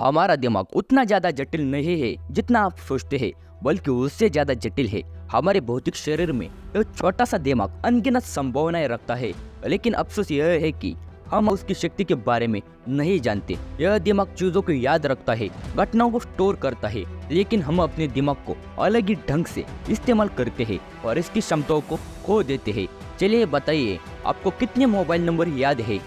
हमारा दिमाग उतना ज्यादा जटिल नहीं है जितना आप सोचते हैं, बल्कि उससे ज्यादा जटिल है। हमारे भौतिक शरीर में एक छोटा सा दिमाग अनगिनत संभावनाएं रखता है, लेकिन अफसोस यह है कि हम उसकी शक्ति के बारे में नहीं जानते। यह दिमाग चीजों को याद रखता है, घटनाओं को स्टोर करता है, लेकिन हम अपने दिमाग को अलग ही ढंग से इस्तेमाल करते हैं और इसकी क्षमताओं को खो देते हैं। चलिए बताइए, आपको कितने मोबाइल नंबर याद है?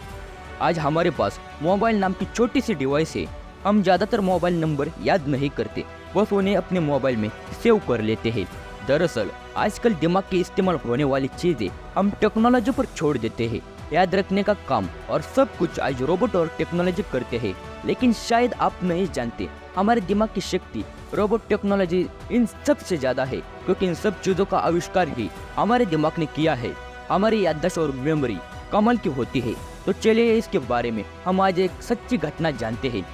आज हमारे पास मोबाइल नाम की छोटी सी डिवाइस है। हम ज्यादातर मोबाइल नंबर याद नहीं करते, बस उन्हें अपने मोबाइल में सेव कर लेते हैं। दरअसल आजकल दिमाग के इस्तेमाल होने वाली चीजें हम टेक्नोलॉजी पर छोड़ देते हैं। याद रखने का काम और सब कुछ आज रोबोट और टेक्नोलॉजी करते हैं, लेकिन शायद आप नहीं जानते हमारे दिमाग की शक्ति रोबोट टेक्नोलॉजी इन सब से ज्यादा है, क्योंकि इन सब चीजों का आविष्कार ही हमारे दिमाग ने किया है। हमारी याददाश्त और मेमोरी कमाल की होती है। तो चलिए इसके बारे में हम आज एक सच्ची घटना जानते हैं।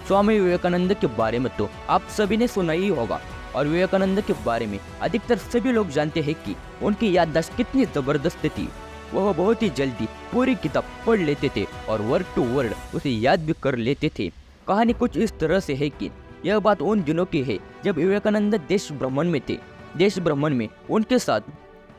स्वामी विवेकानंद के बारे में तो आप सभी ने सुना ही होगा, और विवेकानंद के बारे में अधिकतर सभी लोग जानते हैं कि उनकी याददाश्त कितनी जबरदस्त थी। वह बहुत ही जल्दी पूरी किताब पढ़ लेते थे और वर्ड टू वर्ड उसे याद भी कर लेते थे। कहानी कुछ इस तरह से है कि यह बात उन दिनों की है जब विवेकानंद देश भ्रमण में थे। देश भ्रमण में उनके साथ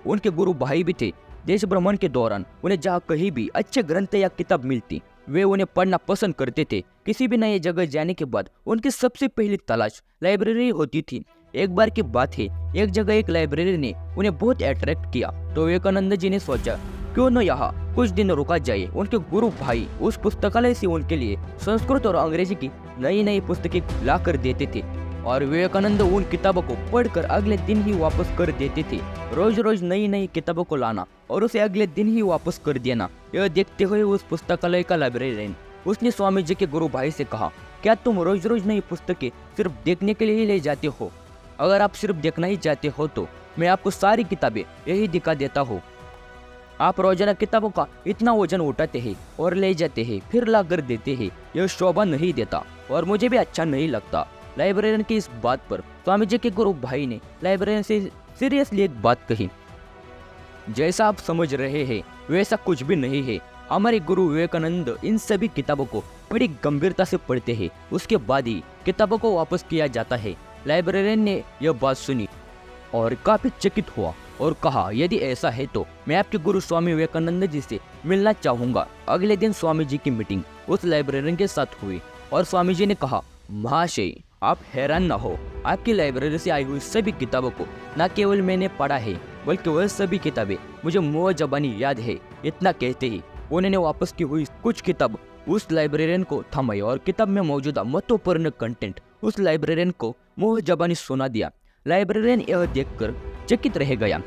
उनके गुरु भाई भी थे। देश भ्रमण के दौरान उन्हें जहाँ कहीं भी अच्छे ग्रंथ या किताब मिलती, वे उन्हें पढ़ना पसंद करते थे। किसी भी नई जगह जाने के बाद उनकी सबसे पहली तलाश लाइब्रेरी होती थी। एक बार की बात है, एक जगह एक लाइब्रेरी ने उन्हें बहुत अट्रैक्ट किया, तो विवेकानंद जी ने सोचा क्यों न यहाँ कुछ दिन रुका जाए। उनके गुरु भाई उस पुस्तकालय से उनके लिए संस्कृत और अंग्रेजी की नई नई पुस्तकें ला कर देते थे, और विवेकानंद उन किताबों को पढ़कर अगले दिन ही वापस कर देते थे। रोज रोज नई नई किताबों को लाना और उसे अगले दिन ही वापस कर देना, यह देखते हुए उस पुस्तकालय का लाइब्रेरियन उसने स्वामी जी के गुरु भाई से कहा, क्या तुम रोज रोज नई पुस्तकें सिर्फ देखने के लिए ही ले जाते हो? अगर आप सिर्फ देखना ही चाहते हो तो मैं आपको सारी किताबें यही दिखा देता हूँ। आप रोजाना किताबों का इतना वजन उठाते हैं और ले जाते हैं, फिर ला कर देते हैं, यह शोभा नहीं देता और मुझे भी अच्छा नहीं लगता। लाइब्रेरियन की इस बात पर स्वामी जी के गुरु भाई ने लाइब्रेरियन से सीरियसली एक बात कही, जैसा आप समझ रहे हैं वैसा कुछ भी नहीं है। हमारे गुरु विवेकानंद इन सभी किताबों को बड़ी गंभीरता से पढ़ते हैं, उसके बाद ही किताबों को वापस किया जाता है। लाइब्रेरियन ने यह बात सुनी और काफी चकित हुआ और कहा, यदि ऐसा है तो मैं आपके गुरु स्वामी विवेकानंद जी से मिलना चाहूंगा। अगले दिन स्वामी जी की मीटिंग उस लाइब्रेरियन के साथ हुई और स्वामी जी ने कहा, महाशय आप हैरान न हो, आपकी लाइब्रेरी से आई हुई सभी किताबों को न केवल मैंने पढ़ा है, बल्कि वह सभी किताबें मुझे मुँह जबानी याद है। इतना कहते ही उन्होंने वापस की हुई कुछ किताब उस लाइब्रेरियन को थमाई और किताब में मौजूदा महत्वपूर्ण कंटेंट उस लाइब्रेरियन को मुँह जबानी सुना दिया। लाइब्रेरियन यह देखकर चकित रह गया।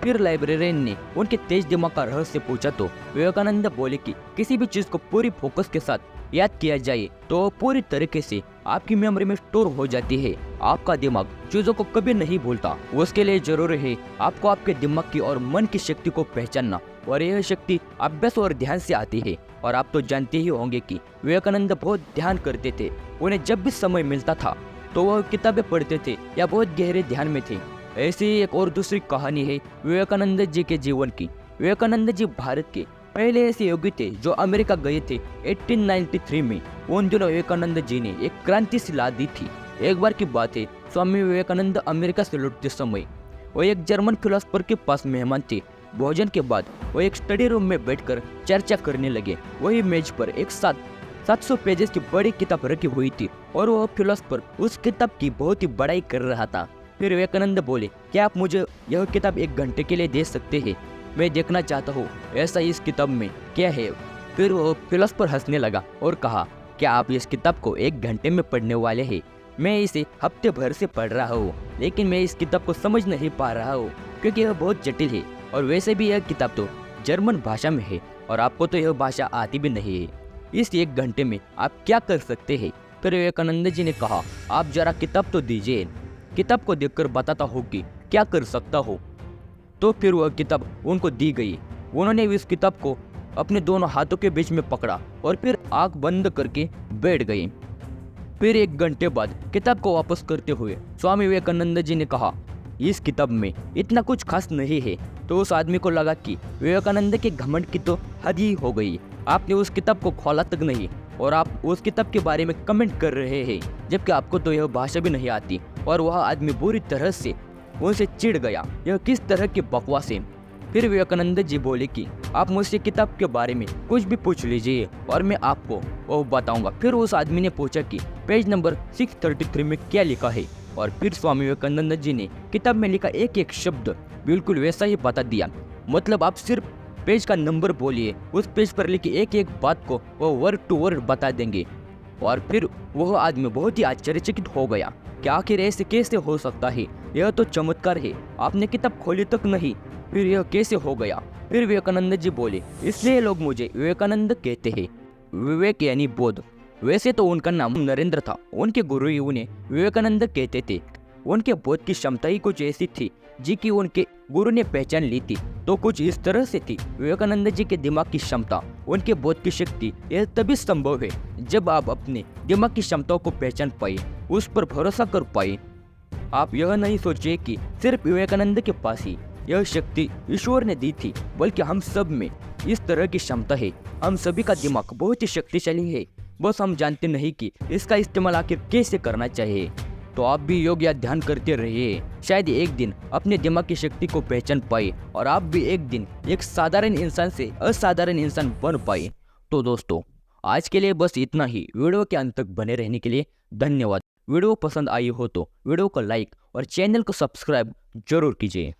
फिर लाइब्रेरियन ने उनके तेज दिमाग का रहस्य पूछा तो विवेकानंद बोले कि किसी भी चीज को पूरी फोकस के साथ याद किया जाए तो पूरी तरीके से आपकी मेमोरी में स्टोर हो जाती है। आपका दिमाग चीजों को कभी नहीं भूलता। उसके लिए जरूरी है आपको आपके दिमाग की और मन की शक्ति को पहचानना, और यह शक्ति अभ्यास और ध्यान से आती है। और आप तो जानते ही होंगे कि विवेकानंद बहुत ध्यान करते थे। उन्हें जब भी समय मिलता था तो वह किताबें पढ़ते थे या बहुत गहरे ध्यान में थे। ऐसी ही एक और दूसरी कहानी है विवेकानंद जी के जीवन की। विवेकानंद जी भारत के पहले ऐसे योगी थे जो अमेरिका गए थे 1893 में। उन दिनों विवेकानंद जी ने एक क्रांति सी ला दी थी। एक बार की बात है, स्वामी विवेकानंद अमेरिका से लौटते समय वो एक जर्मन फिलोसफर के पास मेहमान थे। भोजन के बाद वो एक स्टडी रूम में बैठकर चर्चा करने लगे। वही मेज पर एक 700 पेजेस की बड़ी किताब रखी हुई थी और वह फिलोसफर उस किताब की बहुत ही बड़ाई कर रहा था। फिर विवेकानंद बोले, क्या आप मुझे यह किताब 1 घंटे के लिए दे सकते हैं? मैं देखना चाहता हूँ ऐसा इस किताब में क्या है। फिर वो फिलोसफर हंसने लगा और कहा, क्या आप इस किताब को 1 घंटे में पढ़ने वाले हैं? मैं इसे हफ्ते भर से पढ़ रहा हूँ, लेकिन मैं इस किताब को समझ नहीं पा रहा हूँ क्योंकि यह बहुत जटिल है, और वैसे भी यह किताब तो जर्मन भाषा में है और आपको तो यह भाषा आती भी नहीं है। इस 1 घंटे में आप क्या कर सकते हैं? फिर विवेकानंद जी ने कहा, आप जरा किताब तो दीजिए, किताब को देखकर बताता हूँ कि क्या कर सकता हो। तो फिर वह किताब उनको दी गई। उन्होंने इस किताब को अपने दोनों हाथों के बीच में पकड़ा और फिर आंख बंद करके बैठ गए। फिर 1 घंटे बाद किताब को वापस करते हुए स्वामी विवेकानंद जी ने कहा, इस किताब में इतना कुछ खास नहीं है। तो उस आदमी को लगा कि विवेकानंद के घमंड की तो हद ही हो गई। आपने उस किताब को खोला तक नहीं और आप उस किताब के बारे में कमेंट कर रहे हैं, जबकि आपको तो यह भाषा भी नहीं आती। और वह आदमी बुरी तरह से उनसे चिढ़ गया, यह किस तरह की बकवास है। फिर विवेकानंद जी बोले कि आप मुझसे किताब के बारे में कुछ भी पूछ लीजिए और मैं आपको वो बताऊंगा। फिर उस आदमी ने पूछा कि पेज नंबर 633 में क्या लिखा है, और फिर स्वामी विवेकानंद जी ने किताब में लिखा एक एक शब्द बिल्कुल वैसा ही बता दिया। मतलब आप सिर्फ पेज का नंबर बोलिए, उस पेज पर लिखी एक एक बात को वो वर्ड टू वर्ड बता देंगे। और फिर वह आदमी बहुत ही आश्चर्यचकित हो गया कि आखिर ऐसे कैसे हो सकता है, यह तो चमत्कार है, आपने किताब खोली तक नहीं, फिर यह कैसे हो गया। फिर विवेकानंद जी बोले, इसलिए लोग मुझे विवेकानंद कहते हैं, विवेक यानी बोध। वैसे तो उनका नाम नरेंद्र था, उनके गुरु ही उन्हें विवेकानंद कहते थे। उनके बोध की क्षमता ही कुछ ऐसी थी जी कि उनके गुरु ने पहचान ली थी, तो कुछ इस तरह से थी विवेकानंद जी के दिमाग की क्षमता, उनके बोध की शक्ति। यह तभी संभव है जब आप अपने दिमाग की क्षमताओं को पहचान पाए, उस पर भरोसा कर पाए। आप यह नहीं सोचिए कि सिर्फ विवेकानंद के पास ही यह शक्ति ईश्वर ने दी थी, बल्कि हम सब में इस तरह की क्षमता है। हम सभी का दिमाग बहुत ही शक्तिशाली है, बस हम जानते नहीं कि इसका इस्तेमाल आखिर कैसे करना चाहिए। तो आप भी योग या ध्यान करते रहिए, शायद एक दिन अपने दिमाग की शक्ति को पहचान पाए और आप भी एक दिन एक साधारण इंसान से असाधारण इंसान बन पाए। तो दोस्तों, आज के लिए बस इतना ही। वीडियो के अंत तक बने रहने के लिए धन्यवाद। वीडियो पसंद आई हो तो वीडियो को लाइक और चैनल को सब्सक्राइब जरूर कीजिए।